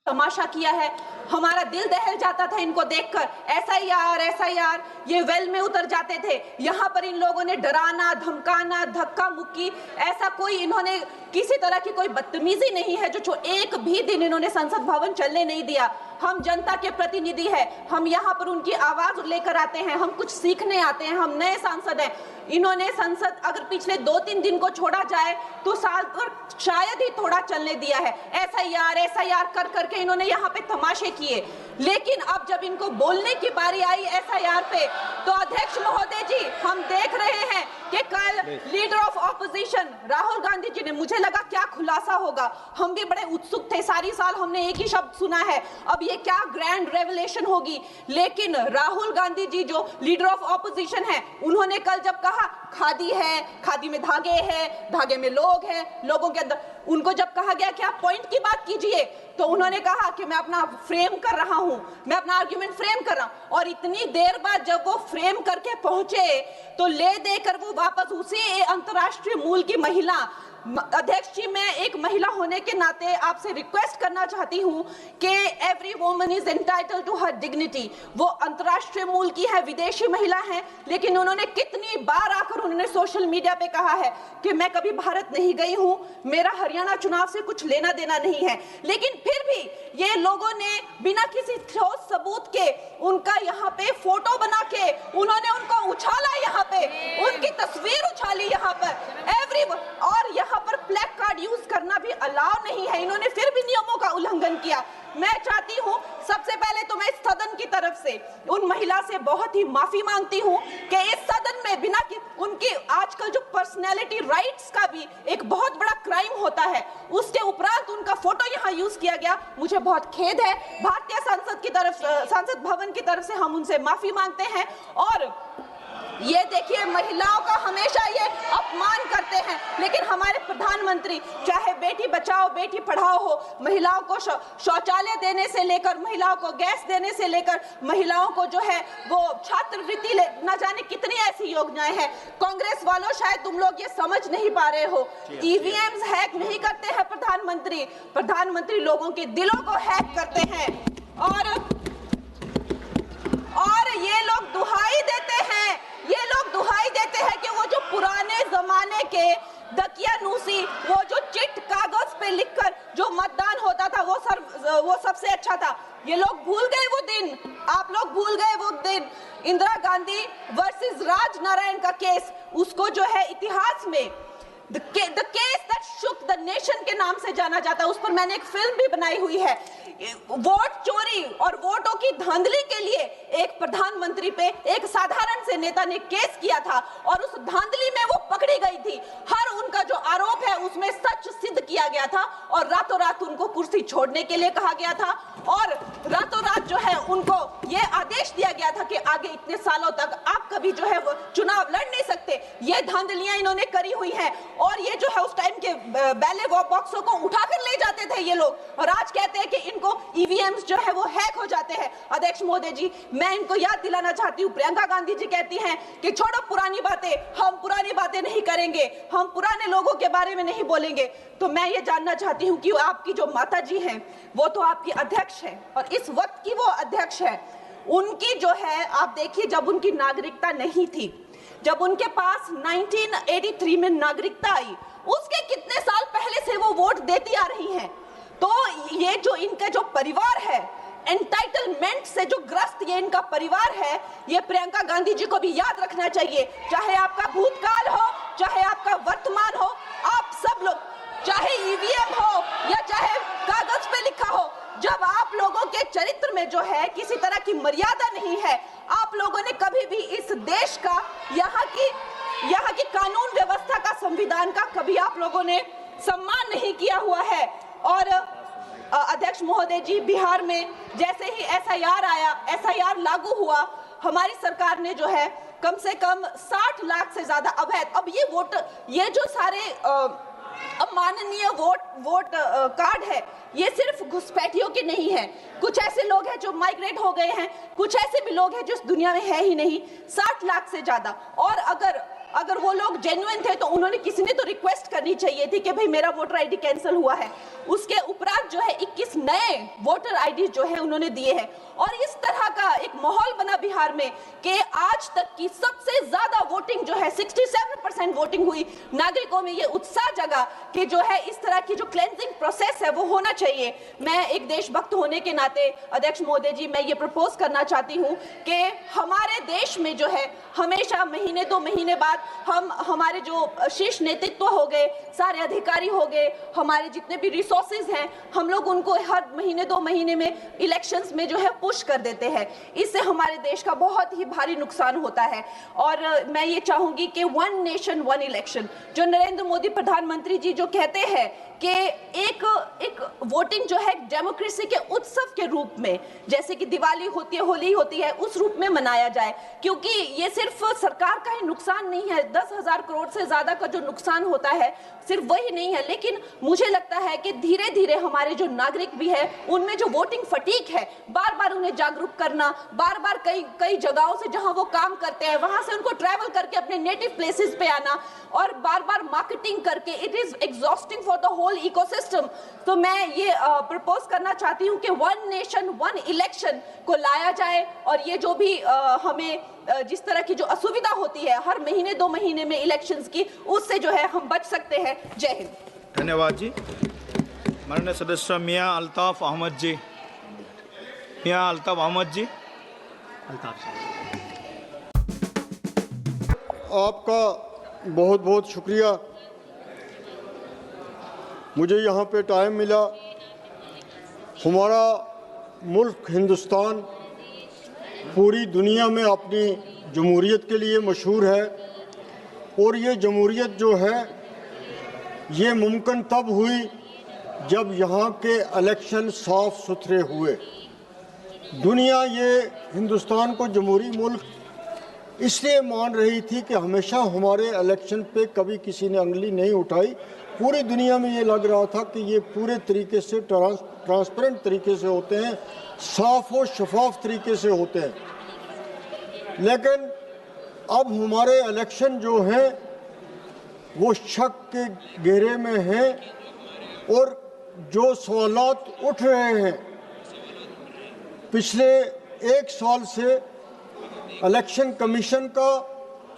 तमाशा किया है। हमारा दिल दहल जाता था इनको देखकर। एसआईआर ये वेल में उतर जाते थे। यहाँ पर इन लोगों ने डराना, धमकाना, धक्का मुक्की, ऐसा कोई इन्होंने किसी तरह की कोई बदतमीजी नहीं है जो एक भी दिन इन्होंने संसद भवन चलने नहीं दिया। हम जनता के प्रतिनिधि हैं, हम यहाँ पर उनकी आवाज लेकर आते हैं, हम कुछ सीखने आते हैं, हम नए सांसद हैं। इन्होंने संसद अगर पिछले 2-3 दिन को छोड़ा जाए तो साल पर शायद ही थोड़ा चलने दिया है। एसआईआर कर करके इन्होंने यहाँ पे तमाशे किए। लेकिन अब जब इनको बोलने की बारी आई एसआईआर पे, तो अध्यक्ष महोदय जी, हम देख रहे हैं कि कल leader of opposition Rahul Gandhi ji ने, मुझे लगा क्या खुलासा होगा, हम भी बड़े उत्सुक थे। सारी साल हमने एक ही शब्द सुना है, अब ये क्या ग्रैंड रेवलेशन होगी। लेकिन राहुल गांधी जी जो लीडर ऑफ ऑपोजिशन है, उन्होंने कल जब कहा खादी है, खादी में धागे हैं, धागे में लोग हैं, लोगों के अंदर, उनको जब कहा गया कि आप पॉइंट की बात कीजिए, तो उन्होंने कहा कि मैं अपना फ्रेम कर रहा हूं, मैं अपना आर्ग्यूमेंट फ्रेम कर रहा हूं। और इतनी देर बाद जब वो फ्रेम करके पहुंचे तो ले देकर वो वापस उसी अंतर्राष्ट्रीय मूल की महिला। अध्यक्ष जी, मैं एक महिला होने के नाते आपसे रिक्वेस्ट करना चाहती हूं कि every woman is entitled to her dignity. वो अंतर्राष्ट्रीय मूल की है, विदेशी महिला है, लेकिन उन्होंने कितनी बार आकर उन्होंने सोशल मीडिया पे कहा है कि मैं कभी भारत नहीं गई हूं, मेरा हरियाणा चुनाव से कुछ लेना देना नहीं है। लेकिन फिर भी ये लोगों ने बिना किसी ठोस सबूत के उनका यहाँ पे फोटो बना के उन्होंने उनको उछाला, यहाँ पे उनकी तस्वीर उछाली यहाँ पर और यहाँ पर प्लेक कार्ड यूज करना भी अलाउ नहीं है। इन्होंने फिर भी नियमों का उल्लंघन किया। मैं चाहती हूँ सबसे पहले तो मैं इस सदन की तरफ से उन महिला से बहुत ही माफी मांगती हूँ कि इस सदन में बिना कि उनकी आजकल जो पर्सनैलिटी राइट्स का भी एक बहुत बड़ा क्राइम होता है, उसके उपरांत उनका फोटो यहाँ यूज किया गया। मुझे बहुत खेद है। भारतीय संसद भवन की तरफ से हम उनसे माफी मांगते हैं। और ये देखिए, महिलाओं का हमेशा ये अपमान करते हैं, लेकिन हमारे प्रधानमंत्री चाहे बेटी बचाओ बेटी पढ़ाओ हो, महिलाओं को शौचालय देने से लेकर, महिलाओं को गैस देने से लेकर, महिलाओं को जो है वो छात्रवृत्ति, न जाने कितनी ऐसी योजनाएं हैं। कांग्रेस वालों, शायद तुम लोग ये समझ नहीं पा रहे हो, ईवीएम्स हैक नहीं करते हैं प्रधानमंत्री लोगों के दिलों को हैक करते हैं। और ये लोग दुहाई देते हैं कि वो जो पुराने जमाने के दकियानूसी, वो जो चिट कागज पे लिखकर जो मतदान होता था वो सबसे अच्छा था। ये लोग भूल गए वो दिन, आप लोग भूल गए वो दिन। इंदिरा गांधी वर्सेस राज नारायण का केस, उसको जो है इतिहास में The case that shook the nation के नाम से जाना जाता है। उस पर मैंने एक फिल्म भी बनाई हुई है। वोट चोरी और वोटों की धांधली के लिए एक प्रधानमंत्री पे एक साधारण से नेता ने केस किया था और उस धांधली में वो पकड़ी गई थी। हर उनका जो आरोप है उसमें सच सिद्ध किया गया था और रातों रात उनको कुर्सी छोड़ने के लिए कहा गया था और रातों रात जो है उनको ये आदेश दिया गया था कि आगे इतने सालों तक आप कभी जो है वो चुनाव लड़ नहीं सकते। ये धांधलियां इन्होंने करी हुई हैं और ये जो है उस टाइम के बैलेट बॉक्सों को उठाकर ले जाते थे ये लोग, और आज कहते हैं कि इनको ईवीएम्स जो है वो हैक हो जाते हैं। अध्यक्ष महोदय जी, मैं इनको याद दिलाना चाहती हूँ, प्रियंका गांधी जी कहती हैं कि छोड़ो पुरानी बातें, हम पुरानी बातें नहीं करेंगे, हम पुराने लोगों के बारे में नहीं बोलेंगे। तो मैं ये जानना चाहती हूँ कि आपकी जो माता जी हैं वो तो आपकी अध्यक्ष है और इस वक्त की वो अध्यक्ष है। उनकी जो है, आप देखिए, जब उनकी नागरिकता नहीं थी, जब उनके पास 1983 में नागरिकता आई, उसके कितने साल पहले से वो वोट देती आ रही हैं। तो ये जो इनका जो परिवार है, एंटाइटलमेंट से जो ग्रस्त ये इनका परिवार है, ये प्रियंका गांधी जी को भी याद रखना चाहिए। चाहे आपका भूतकाल हो, चाहे आपका वर्तमान हो, आप सब लोग, चाहे ईवीएम हो या चाहे कागज पे लिखा हो, जब आप लोगों के चरित्र में जो है किसी तरह की मर्यादा नहीं है, आप लोगों ने कभी भी इस देश का, यहाँ की कानून व्यवस्था का, संविधान का कभी आप लोगों ने सम्मान नहीं किया हुआ है। और अध्यक्ष महोदय जी, बिहार में जैसे ही एसआईआर आया, एसआईआर लागू हुआ, हमारी सरकार ने जो है कम से कम 60 लाख से ज्यादा अवैध, अब ये जो सारे अमाननीय वोट कार्ड है, ये सिर्फ घुसपैठियों के नहीं है। कुछ ऐसे लोग हैं जो माइग्रेट हो गए हैं, कुछ ऐसे भी लोग हैं जो इस दुनिया में है ही नहीं। 60 लाख से ज्यादा। और अगर वो लोग जेन्युइन थे तो उन्होंने, किसी ने तो रिक्वेस्ट करनी चाहिए थी कि भाई मेरा वोटर आईडी कैंसिल हुआ है। उसके उपरांत बाद जो है 21 नए वोटर आईडी जो है उन्होंने दिए हैं। और इस तरह का एक माहौल बना बिहार में कि आज तक की सबसे ज्यादा वोटिंग जो है 67% वोटिंग हुई। नागरिकों में ये उत्साह जगा कि जो है इस तरह की जो क्लेंजिंग प्रोसेस है वो होना चाहिए। मैं एक देशभक्त होने के नाते अध्यक्ष महोदय जी, मैं ये प्रपोज करना चाहती हूँ कि हमारे देश में जो है हमेशा महीने 2 महीने बाद हमारे जो शीर्ष नेतृत्व हो गए, सारे अधिकारी हो गए, हमारे जितने भी रिसोर्सेज हैं, हम लोग उनको हर महीने 2 महीने में इलेक्शंस में जो है पुश कर देते हैं। इससे हमारे देश का बहुत ही भारी नुकसान होता है। और मैं ये चाहूंगी कि 1 नेशन 1 इलेक्शन जो नरेंद्र मोदी प्रधानमंत्री जी जो कहते हैं कि एक वोटिंग जो है डेमोक्रेसी के उत्सव के रूप में, जैसे कि दिवाली होती है, होली होती है, उस रूप में मनाया जाए। क्योंकि ये सिर्फ सरकार का ही नुकसान नहीं है, 10,000 करोड़ से ज्यादा का जो नुकसान होता है सिर्फ वही नहीं है, लेकिन मुझे लगता है कि धीरे धीरे हमारे जो नागरिक भी है उनमें जो वोटिंग फटीक है, बार बार उन्हें जागरूक करना, बार बार कई जगहों से जहां वो काम करते हैं वहां से उनको ट्रैवल करके अपने नेटिव प्लेसेस पे आना और बार बार मार्केटिंग करके, it is exhausting for the whole ecosystem. तो मैं ये प्रपोज करना चाहती हूँ कि 1 नेशन 1 इलेक्शन को लाया जाए और ये जो भी हमें जिस तरह की जो असुविधा होती है हर महीने 2 महीने में इलेक्शंस की, उससे जो है हम बच सकते हैं। जय हिंद। धन्यवाद जी। माननीय सदस्य मियां अल्ताफ अहमद जी। मियां अल्ताफ अहमद जी। आपका बहुत बहुत शुक्रिया, मुझे यहाँ पे टाइम मिला। हमारा मुल्क हिंदुस्तान पूरी दुनिया में अपनी जमहूरियत के लिए मशहूर है और ये जमहूरियत जो है ये मुमकिन तब हुई जब यहाँ के इलेक्शन साफ सुथरे हुए। दुनिया ये हिंदुस्तान को जमहूरी मुल्क इसलिए मान रही थी कि हमेशा हमारे इलेक्शन पे कभी किसी ने उंगली नहीं उठाई। पूरी दुनिया में ये लग रहा था कि ये पूरे तरीके से ट्रांसपेरेंट तरीके से होते हैं, साफ और शफाफ तरीके से होते हैं। लेकिन अब हमारे इलेक्शन जो हैं वो शक के घेरे में हैं और जो सवालात उठ रहे हैं पिछले 1 साल से इलेक्शन कमीशन का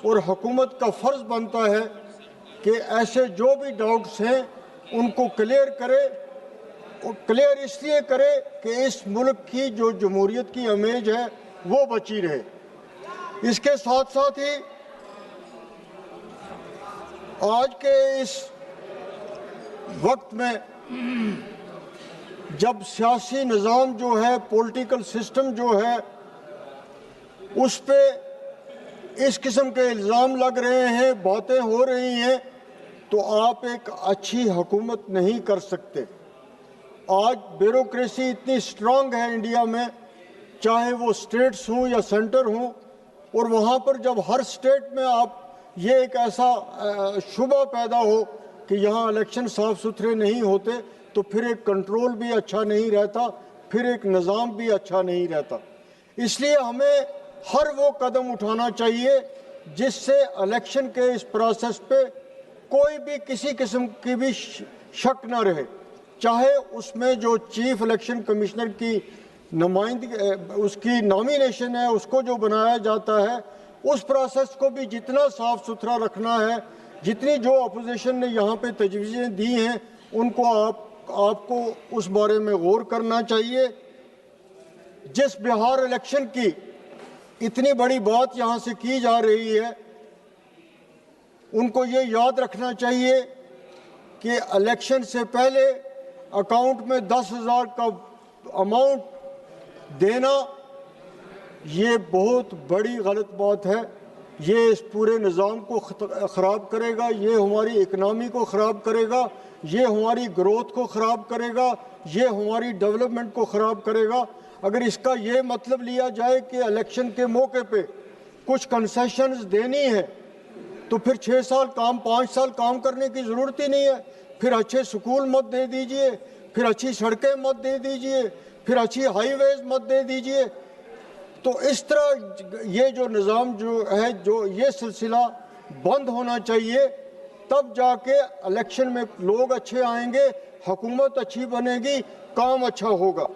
और हुकूमत का फ़र्ज़ बनता है कि ऐसे जो भी डाउट्स हैं उनको क्लियर करे और क्लियर इसलिए करे कि इस मुल्क की जो जमहूरियत की इमेज है वो बची रहे। इसके साथ साथ ही आज के इस वक्त में जब सियासी निज़ाम जो है, पॉलिटिकल सिस्टम जो है, उस पे इस किस्म के इल्ज़ाम लग रहे हैं, बातें हो रही हैं, तो आप एक अच्छी हुकूमत नहीं कर सकते। आज ब्यूरोक्रेसी इतनी स्ट्रांग है इंडिया में, चाहे वो स्टेट्स हों या सेंटर हों, और वहाँ पर जब हर स्टेट में आप ये एक ऐसा शुबा पैदा हो कि यहाँ इलेक्शन साफ सुथरे नहीं होते, तो फिर एक कंट्रोल भी अच्छा नहीं रहता, फिर एक निज़ाम भी अच्छा नहीं रहता। इसलिए हमें हर वो कदम उठाना चाहिए जिससे इलेक्शन के इस प्रोसेस पे कोई भी किसी किस्म की भी शक न रहे। चाहे उसमें जो चीफ इलेक्शन कमिश्नर की नुमाइंदगी, उसकी नॉमिनेशन है, उसको जो बनाया जाता है, उस प्रोसेस को भी जितना साफ सुथरा रखना है, जितनी जो अपोजिशन ने यहाँ पे तजवीज़ें दी हैं उनको आपको उस बारे में गौर करना चाहिए। जिस बिहार इलेक्शन की इतनी बड़ी बात यहाँ से की जा रही है, उनको ये याद रखना चाहिए कि इलेक्शन से पहले अकाउंट में 10,000 का अमाउंट देना ये बहुत बड़ी गलत बात है। ये इस पूरे निज़ाम को ख़राब करेगा, ये हमारी इकनॉमी को ख़राब करेगा, ये हमारी ग्रोथ को ख़राब करेगा, ये हमारी डेवलपमेंट को ख़राब करेगा। अगर इसका ये मतलब लिया जाए कि इलेक्शन के मौके पे कुछ कंसेशंस देनी है, तो फिर 6 साल काम, 5 साल काम करने की ज़रूरत ही नहीं है। फिर अच्छे स्कूल मत दे दीजिए, फिर अच्छी सड़कें मत दे दीजिए, फिर अच्छी हाईवेज मत दे दीजिए। तो इस तरह ये जो निज़ाम जो है, जो ये सिलसिला बंद होना चाहिए, तब जाके इलेक्शन में लोग अच्छे आएंगे, हुकूमत अच्छी बनेगी, काम अच्छा होगा।